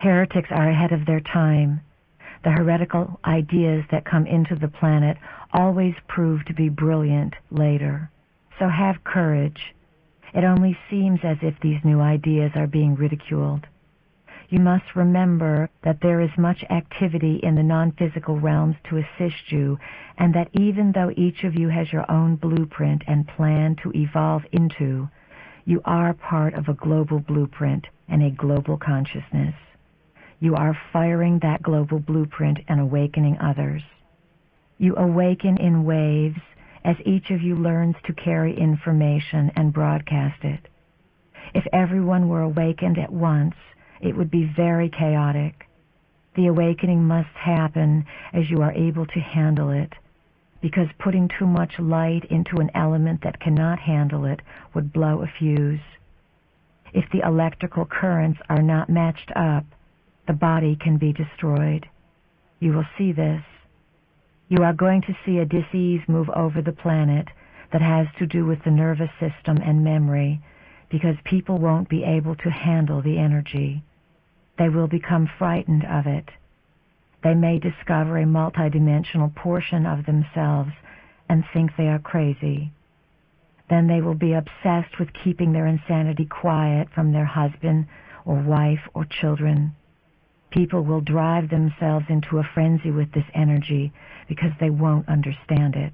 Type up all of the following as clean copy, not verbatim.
Heretics are ahead of their time. The heretical ideas that come into the planet always prove to be brilliant later. So have courage. It only seems as if these new ideas are being ridiculed. You must remember that there is much activity in the non-physical realms to assist you, and that even though each of you has your own blueprint and plan to evolve into, you are part of a global blueprint and a global consciousness. You are firing that global blueprint and awakening others. You awaken in waves as each of you learns to carry information and broadcast it. If everyone were awakened at once, it would be very chaotic. The awakening must happen as you are able to handle it, because putting too much light into an element that cannot handle it would blow a fuse. If the electrical currents are not matched up, the body can be destroyed. You will see this. You are going to see a disease move over the planet that has to do with the nervous system and memory, because people won't be able to handle the energy. They will become frightened of it. They may discover a multidimensional portion of themselves and think they are crazy. Then they will be obsessed with keeping their insanity quiet from their husband or wife or children. People will drive themselves into a frenzy with this energy because they won't understand it.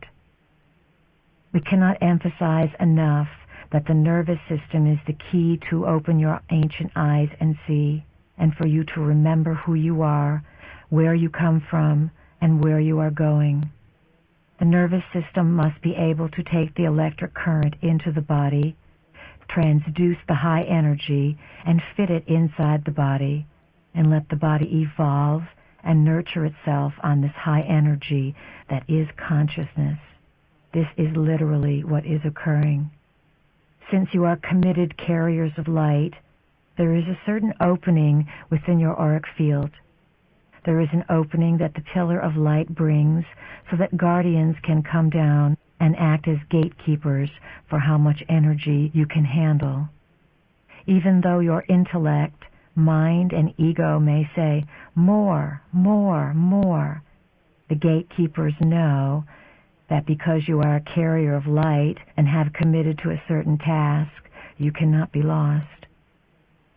We cannot emphasize enough that the nervous system is the key to open your ancient eyes and see, and for you to remember who you are, where you come from, and where you are going. The nervous system must be able to take the electric current into the body, transduce the high energy, and fit it inside the body, and let the body evolve and nurture itself on this high energy that is consciousness. This is literally what is occurring. Since you are committed carriers of light, there is a certain opening within your auric field. There is an opening that the pillar of light brings so that guardians can come down and act as gatekeepers for how much energy you can handle. Even though your intellect, mind, and ego may say, more, more, more, the gatekeepers know that because you are a carrier of light and have committed to a certain task, you cannot be lost.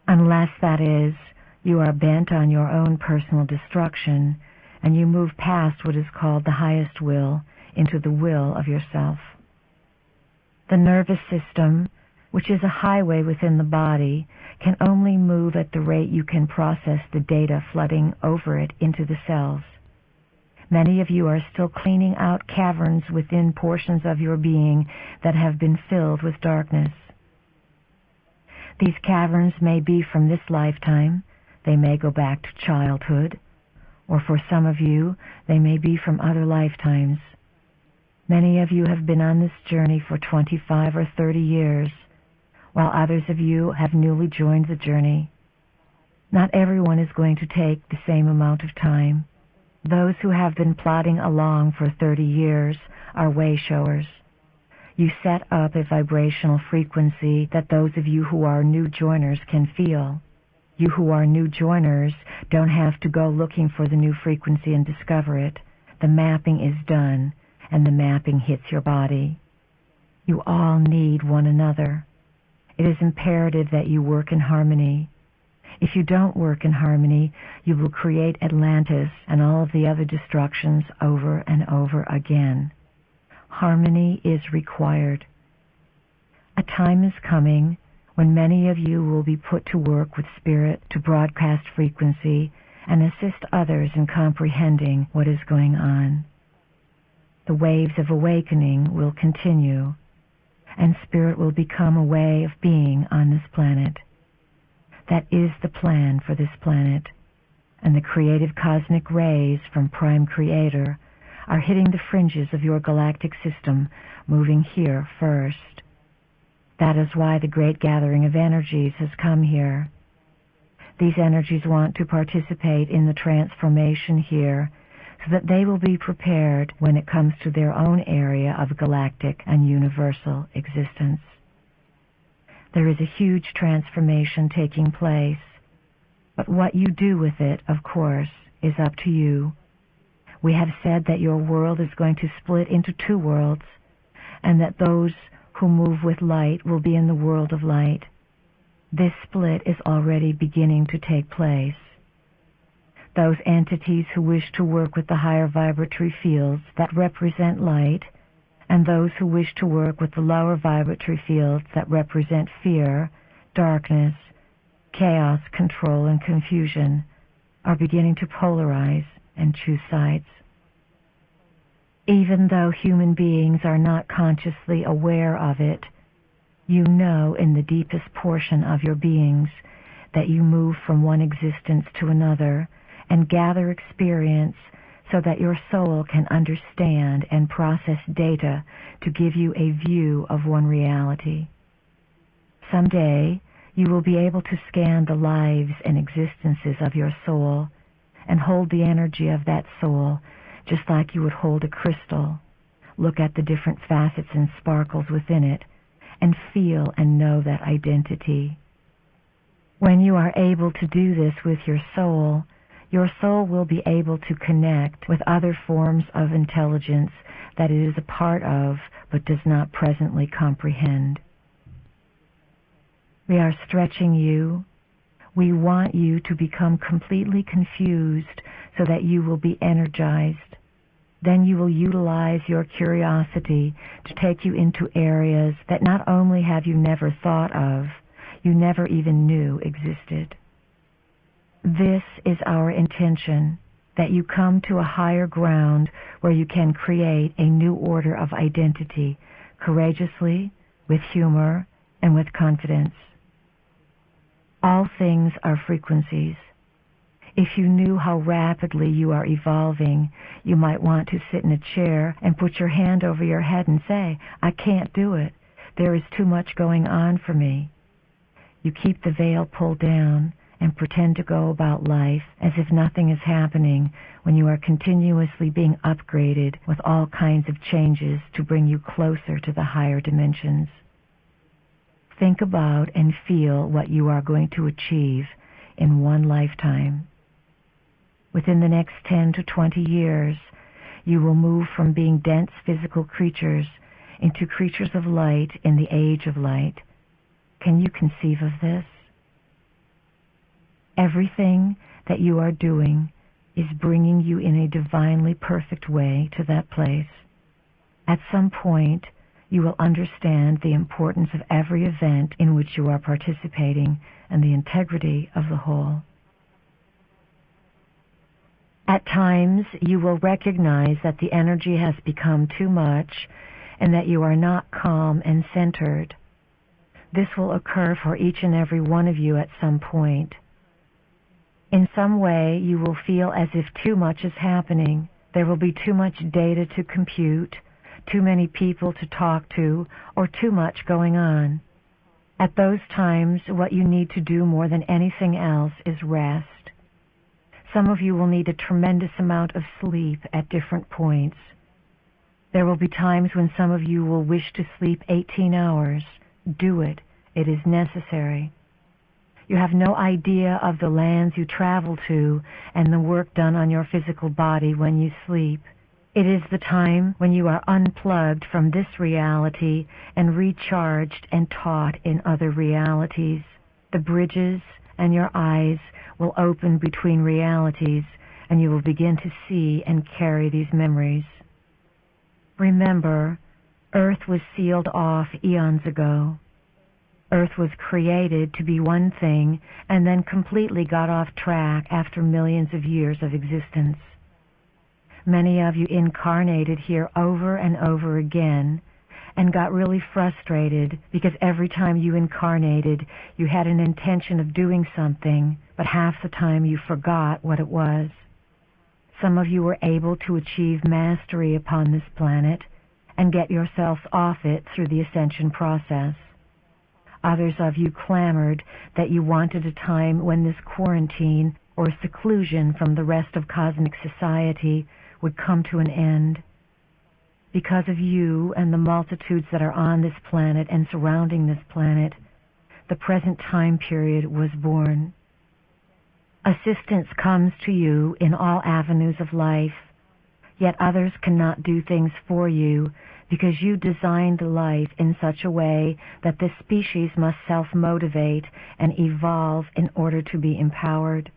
Unless, that is, you are bent on your own personal destruction and you move past what is called the highest will into the will of yourself. The nervous system, which is a highway within the body, can only move at the rate you can process the data flooding over it into the cells. Many of you are still cleaning out caverns within portions of your being that have been filled with darkness. These caverns may be from this lifetime, they may go back to childhood, or for some of you, they may be from other lifetimes. Many of you have been on this journey for 25 or 30 years, while others of you have newly joined the journey. Not everyone is going to take the same amount of time. Those who have been plodding along for 30 years are way showers. You set up a vibrational frequency that those of you who are new joiners can feel. You who are new joiners don't have to go looking for the new frequency and discover it. The mapping is done, and the mapping hits your body. You all need one another. It is imperative that you work in harmony. If you don't work in harmony, you will create Atlantis and all of the other destructions over and over again. Harmony is required. A time is coming when many of you will be put to work with spirit to broadcast frequency and assist others in comprehending what is going on. The waves of awakening will continue, and spirit will become a way of being on this planet. That is the plan for this planet, and the creative cosmic rays from Prime Creator are hitting the fringes of your galactic system, moving here first. That is why the great gathering of energies has come here. These energies want to participate in the transformation here so that they will be prepared when it comes to their own area of galactic and universal existence. There is a huge transformation taking place. But what you do with it, of course, is up to you. We have said that your world is going to split into two worlds, and that those who move with light will be in the world of light. This split is already beginning to take place. Those entities who wish to work with the higher vibratory fields that represent light, and those who wish to work with the lower vibratory fields that represent fear, darkness, chaos, control, and confusion, are beginning to polarize and choose sides. Even though human beings are not consciously aware of it, you know in the deepest portion of your beings that you move from one existence to another and gather experience so that your soul can understand and process data to give you a view of one reality. Someday, you will be able to scan the lives and existences of your soul and hold the energy of that soul just like you would hold a crystal, look at the different facets and sparkles within it, and feel and know that identity. When you are able to do this with your soul will be able to connect with other forms of intelligence that it is a part of but does not presently comprehend. We are stretching you. We want you to become completely confused so that you will be energized. Then you will utilize your curiosity to take you into areas that not only have you never thought of, you never even knew existed. This is our intention, that you come to a higher ground where you can create a new order of identity, courageously, with humor, and with confidence. All things are frequencies. If you knew how rapidly you are evolving, you might want to sit in a chair and put your hand over your head and say, "I can't do it. There is too much going on for me." You keep the veil pulled down and pretend to go about life as if nothing is happening when you are continuously being upgraded with all kinds of changes to bring you closer to the higher dimensions. Think about and feel what you are going to achieve in one lifetime. Within the next 10 to 20 years, you will move from being dense physical creatures into creatures of light in the age of light. Can you conceive of this? Everything that you are doing is bringing you in a divinely perfect way to that place. At some point, you will understand the importance of every event in which you are participating and the integrity of the whole. At times, you will recognize that the energy has become too much and that you are not calm and centered. This will occur for each and every one of you at some point. In some way, you will feel as if too much is happening. There will be too much data to compute, too many people to talk to, or too much going on. At those times, what you need to do more than anything else is rest. Some of you will need a tremendous amount of sleep at different points. There will be times when some of you will wish to sleep 18 hours. Do it. It is necessary. You have no idea of the lands you travel to and the work done on your physical body when you sleep. It is the time when you are unplugged from this reality and recharged and taught in other realities. The bridges and your eyes will open between realities, and you will begin to see and carry these memories. Remember, Earth was sealed off eons ago. Earth was created to be one thing and then completely got off track after millions of years of existence. Many of you incarnated here over and over again and got really frustrated because every time you incarnated, you had an intention of doing something, but half the time you forgot what it was. Some of you were able to achieve mastery upon this planet and get yourselves off it through the ascension process. Others of you clamored that you wanted a time when this quarantine or seclusion from the rest of cosmic society would come to an end. Because of you and the multitudes that are on this planet and surrounding this planet, the present time period was born. Assistance comes to you in all avenues of life, yet others cannot do things for you because you designed life in such a way that this species must self-motivate and evolve in order to be empowered.